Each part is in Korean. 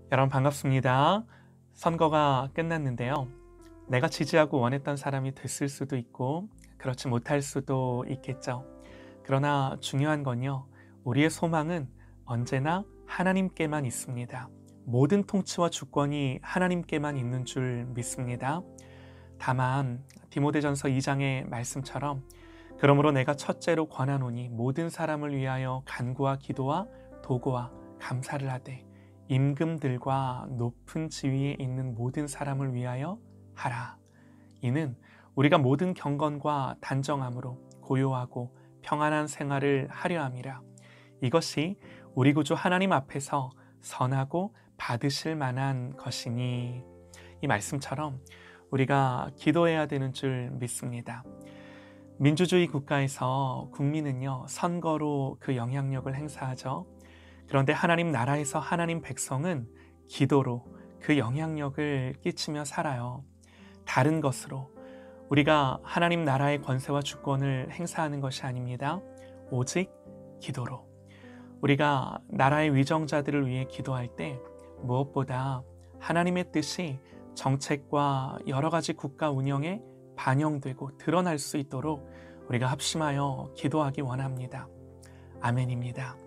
여러분 반갑습니다. 선거가 끝났는데요. 내가 지지하고 원했던 사람이 됐을 수도 있고 그렇지 못할 수도 있겠죠. 그러나 중요한 건요. 우리의 소망은 언제나 하나님께만 있습니다. 모든 통치와 주권이 하나님께만 있는 줄 믿습니다. 다만 디모데전서 2장의 말씀처럼 그러므로 내가 첫째로 권하노니 모든 사람을 위하여 간구와 기도와 도구와 감사를 하되 임금들과 높은 지위에 있는 모든 사람을 위하여 하라. 이는 우리가 모든 경건과 단정함으로 고요하고 평안한 생활을 하려 함이라. 이것이 우리 구주 하나님 앞에서 선하고 받으실 만한 것이니. 이 말씀처럼 우리가 기도해야 되는 줄 믿습니다. 민주주의 국가에서 국민은요, 선거로 그 영향력을 행사하죠. 그런데 하나님 나라에서 하나님 백성은 기도로 그 영향력을 끼치며 살아요. 다른 것으로 우리가 하나님 나라의 권세와 주권을 행사하는 것이 아닙니다. 오직 기도로. 우리가 나라의 위정자들을 위해 기도할 때 무엇보다 하나님의 뜻이 정책과 여러 가지 국가 운영에 반영되고 드러날 수 있도록 우리가 합심하여 기도하기 원합니다. 아멘입니다.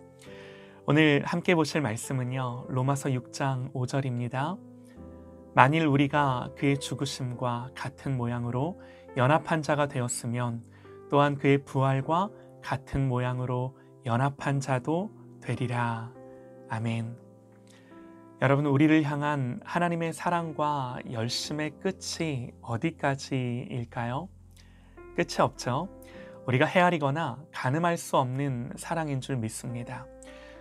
오늘 함께 보실 말씀은요, 로마서 6장 5절입니다. 만일 우리가 그의 죽으심과 같은 모양으로 연합한 자가 되었으면 또한 그의 부활과 같은 모양으로 연합한 자도 되리라. 아멘. 여러분, 우리를 향한 하나님의 사랑과 열심의 끝이 어디까지일까요? 끝이 없죠. 우리가 헤아리거나 가늠할 수 없는 사랑인 줄 믿습니다.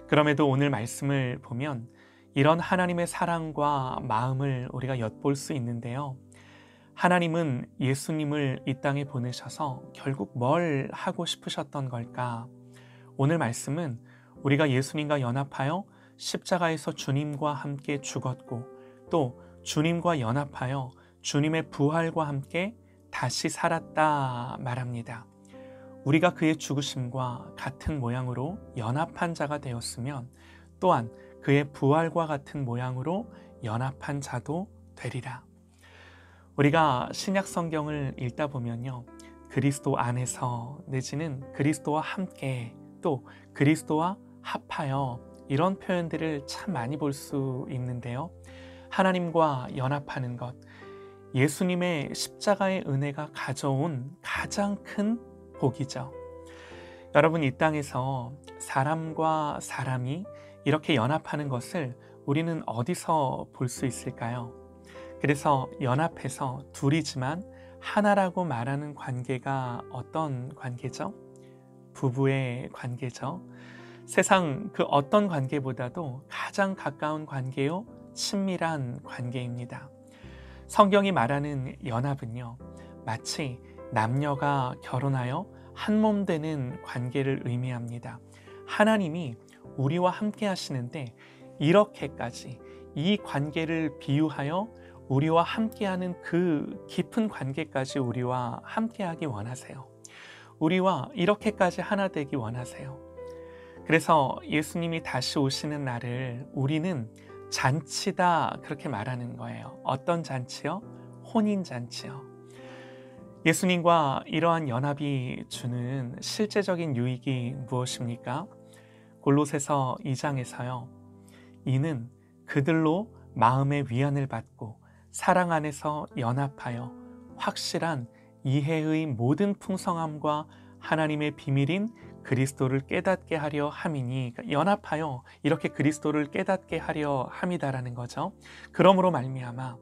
그럼에도 오늘 말씀을 보면 이런 하나님의 사랑과 마음을 우리가 엿볼 수 있는데요. 하나님은 예수님을 이 땅에 보내셔서 결국 뭘 하고 싶으셨던 걸까? 오늘 말씀은 우리가 예수님과 연합하여 십자가에서 주님과 함께 죽었고 또 주님과 연합하여 주님의 부활과 함께 다시 살았다 말합니다. 우리가 그의 죽으심과 같은 모양으로 연합한 자가 되었으면 또한 그의 부활과 같은 모양으로 연합한 자도 되리라. 우리가 신약 성경을 읽다 보면요, 그리스도 안에서 내지는 그리스도와 함께 또 그리스도와 합하여 이런 표현들을 참 많이 볼 수 있는데요. 하나님과 연합하는 것, 예수님의 십자가의 은혜가 가져온 가장 큰 복이죠. 여러분, 이 땅에서 사람과 사람이 이렇게 연합하는 것을 우리는 어디서 볼 수 있을까요? 그래서 연합해서 둘이지만 하나라고 말하는 관계가 어떤 관계죠? 부부의 관계죠. 세상 그 어떤 관계보다도 가장 가까운 관계요, 친밀한 관계입니다. 성경이 말하는 연합은요, 마치 남녀가 결혼하여 한 몸 되는 관계를 의미합니다. 하나님이 우리와 함께 하시는데 이렇게까지 이 관계를 비유하여 우리와 함께하는 그 깊은 관계까지 우리와 함께하기 원하세요. 우리와 이렇게까지 하나 되기 원하세요. 그래서 예수님이 다시 오시는 날을 우리는 잔치다 그렇게 말하는 거예요. 어떤 잔치요? 혼인잔치요. 예수님과 이러한 연합이 주는 실제적인 유익이 무엇입니까? 골로새서 2장에서요. 이는 그들로 마음의 위안을 받고 사랑 안에서 연합하여 확실한 이해의 모든 풍성함과 하나님의 비밀인 그리스도를 깨닫게 하려 함이니, 그러니까 연합하여 이렇게 그리스도를 깨닫게 하려 함이다라는 거죠. 그러므로 말미암아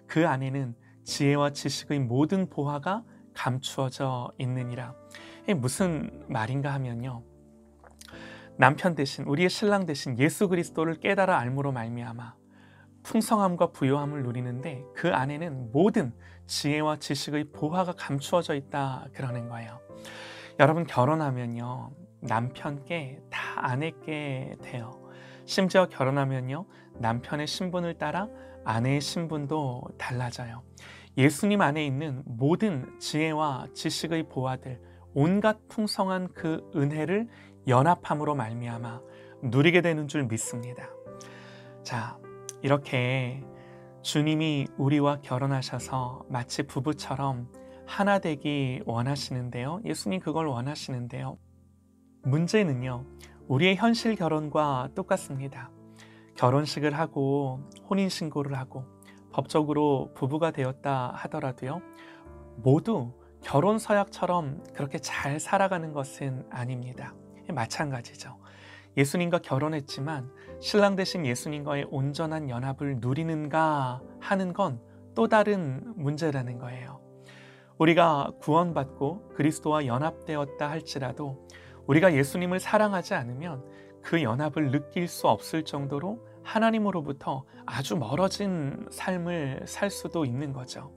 그 안에는 지혜와 지식의 모든 보화가 감추어져 있느니라. 이게 무슨 말인가 하면요, 남편 대신 우리의 신랑 대신 예수 그리스도를 깨달아 알므로 말미암아 풍성함과 부요함을 누리는데 그 안에는 모든 지혜와 지식의 보화가 감추어져 있다 그러는 거예요. 여러분, 결혼하면요, 남편께 다 아내께 돼요. 심지어 결혼하면요, 남편의 신분을 따라 아내의 신분도 달라져요. 예수님 안에 있는 모든 지혜와 지식의 보화들, 온갖 풍성한 그 은혜를 연합함으로 말미암아 누리게 되는 줄 믿습니다. 자, 이렇게 주님이 우리와 결혼하셔서 마치 부부처럼 하나 되기 원하시는데요. 예수님 그걸 원하시는데요. 문제는요, 우리의 현실 결혼과 똑같습니다. 결혼식을 하고 혼인신고를 하고 법적으로 부부가 되었다 하더라도요, 모두 결혼 서약처럼 그렇게 잘 살아가는 것은 아닙니다. 마찬가지죠. 예수님과 결혼했지만 신랑 되신 예수님과의 온전한 연합을 누리는가 하는 건 또 다른 문제라는 거예요. 우리가 구원받고 그리스도와 연합되었다 할지라도 우리가 예수님을 사랑하지 않으면 그 연합을 느낄 수 없을 정도로 하나님으로부터 아주 멀어진 삶을 살 수도 있는 거죠.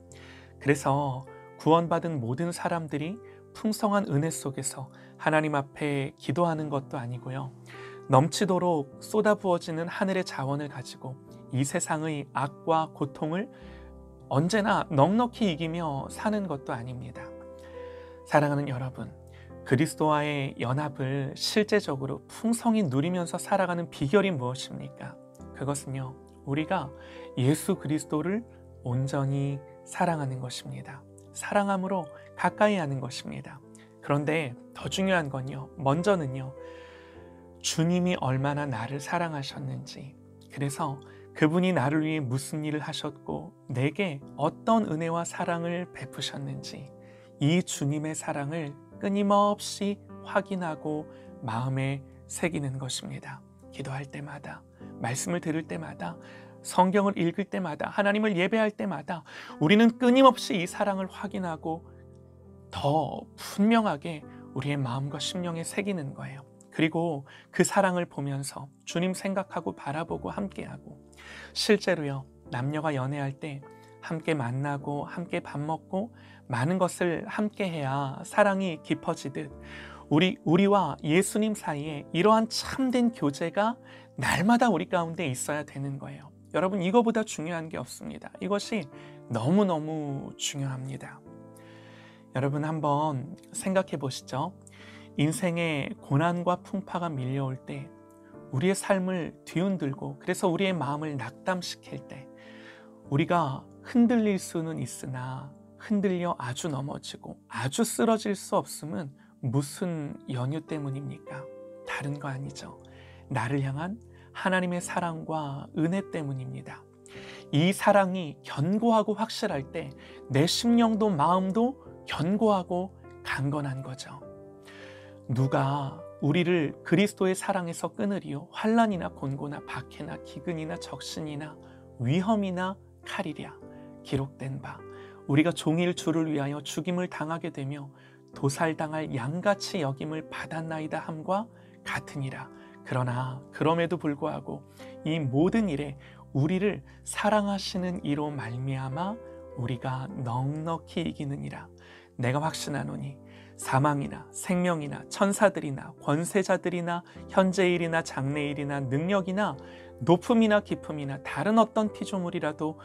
그래서 구원받은 모든 사람들이 풍성한 은혜 속에서 하나님 앞에 기도하는 것도 아니고요. 넘치도록 쏟아부어지는 하늘의 자원을 가지고 이 세상의 악과 고통을 언제나 넉넉히 이기며 사는 것도 아닙니다. 사랑하는 여러분, 그리스도와의 연합을 실제적으로 풍성히 누리면서 살아가는 비결이 무엇입니까? 그것은요, 우리가 예수 그리스도를 온전히 사랑하는 것입니다. 사랑함으로 가까이 하는 것입니다. 그런데 더 중요한 건요, 먼저는요, 주님이 얼마나 나를 사랑하셨는지, 그래서 그분이 나를 위해 무슨 일을 하셨고 내게 어떤 은혜와 사랑을 베푸셨는지, 이 주님의 사랑을 끊임없이 확인하고 마음에 새기는 것입니다. 기도할 때마다, 말씀을 들을 때마다, 성경을 읽을 때마다, 하나님을 예배할 때마다 우리는 끊임없이 이 사랑을 확인하고 더 분명하게 우리의 마음과 심령에 새기는 거예요. 그리고 그 사랑을 보면서 주님 생각하고 바라보고 함께하고, 실제로요, 남녀가 연애할 때 함께 만나고 함께 밥 먹고 많은 것을 함께 해야 사랑이 깊어지듯 우리와 예수님 사이에 이러한 참된 교제가 날마다 우리 가운데 있어야 되는 거예요. 여러분, 이거보다 중요한 게 없습니다. 이것이 너무너무 중요합니다. 여러분, 한번 생각해 보시죠. 인생의 고난과 풍파가 밀려올 때, 우리의 삶을 뒤흔들고 그래서 우리의 마음을 낙담시킬 때 우리가 흔들릴 수는 있으나 흔들려 아주 넘어지고 아주 쓰러질 수 없음은 무슨 연유 때문입니까? 다른 거 아니죠. 나를 향한 하나님의 사랑과 은혜 때문입니다. 이 사랑이 견고하고 확실할 때 내 심령도 마음도 견고하고 강건한 거죠. 누가 우리를 그리스도의 사랑에서 끊으리요? 환난이나 곤고나 박해나 기근이나 적신이나 위험이나 칼이랴. 기록된 바 우리가 종일 주를 위하여 죽임을 당하게 되며 도살당할 양같이 여김을 받았나이다 함과 같으니라. 그러나 그럼에도 불구하고 이 모든 일에 우리를 사랑하시는 이로 말미암아 우리가 넉넉히 이기느니라. 내가 확신하노니 사망이나 생명이나 천사들이나 권세자들이나 현재일이나 장래일이나 능력이나 높음이나 깊음이나 다른 어떤 피조물이라도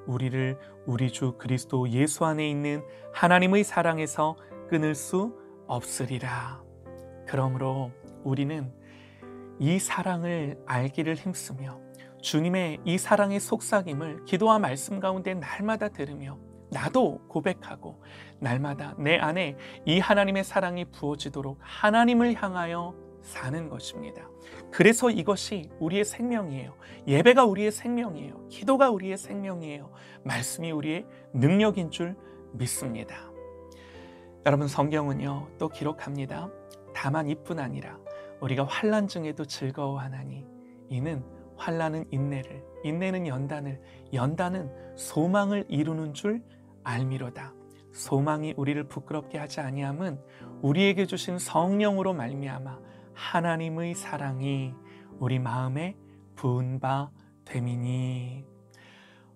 우리를 우리 주 그리스도 예수 안에 있는 하나님의 사랑에서 끊을 수 없으리라. 그러므로 우리는 이 사랑을 알기를 힘쓰며 주님의 이 사랑의 속삭임을 기도와 말씀 가운데 날마다 들으며 나도 고백하고 날마다 내 안에 이 하나님의 사랑이 부어지도록 하나님을 향하여 사는 것입니다. 그래서 이것이 우리의 생명이에요. 예배가 우리의 생명이에요. 기도가 우리의 생명이에요. 말씀이 우리의 능력인 줄 믿습니다. 여러분, 성경은요 또 기록합니다. 다만 이뿐 아니라 우리가 환난 중에도 즐거워하나니 이는 환난은 인내를, 인내는 연단을, 연단은 소망을 이루는 줄 알미로다. 소망이 우리를 부끄럽게 하지 아니함은 우리에게 주신 성령으로 말미암아 하나님의 사랑이 우리 마음에 부은 바 됨이니.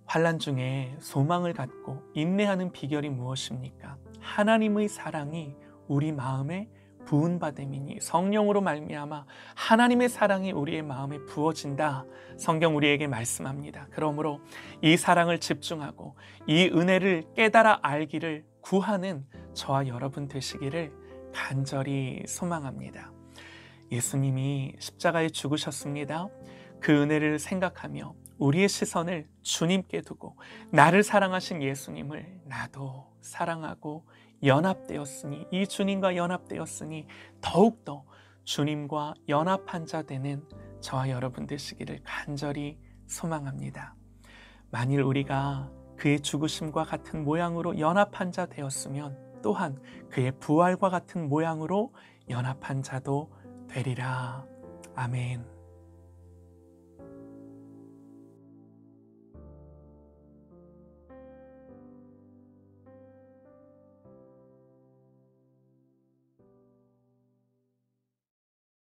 환난 중에 소망을 갖고 인내하는 비결이 무엇입니까? 하나님의 사랑이 우리 마음에 부은 바 됨이니. 성령으로 말미암아 하나님의 사랑이 우리의 마음에 부어진다. 성경 우리에게 말씀합니다. 그러므로 이 사랑을 집중하고 이 은혜를 깨달아 알기를 구하는 저와 여러분 되시기를 간절히 소망합니다. 예수님이 십자가에 죽으셨습니다. 그 은혜를 생각하며 우리의 시선을 주님께 두고 나를 사랑하신 예수님을 나도 사랑하고 연합되었으니, 이 주님과 연합되었으니 더욱더 주님과 연합한 자 되는 저와 여러분 되시기를 간절히 소망합니다. 만일 우리가 그의 죽으심과 같은 모양으로 연합한 자 되었으면 또한 그의 부활과 같은 모양으로 연합한 자도 되리라. 아멘.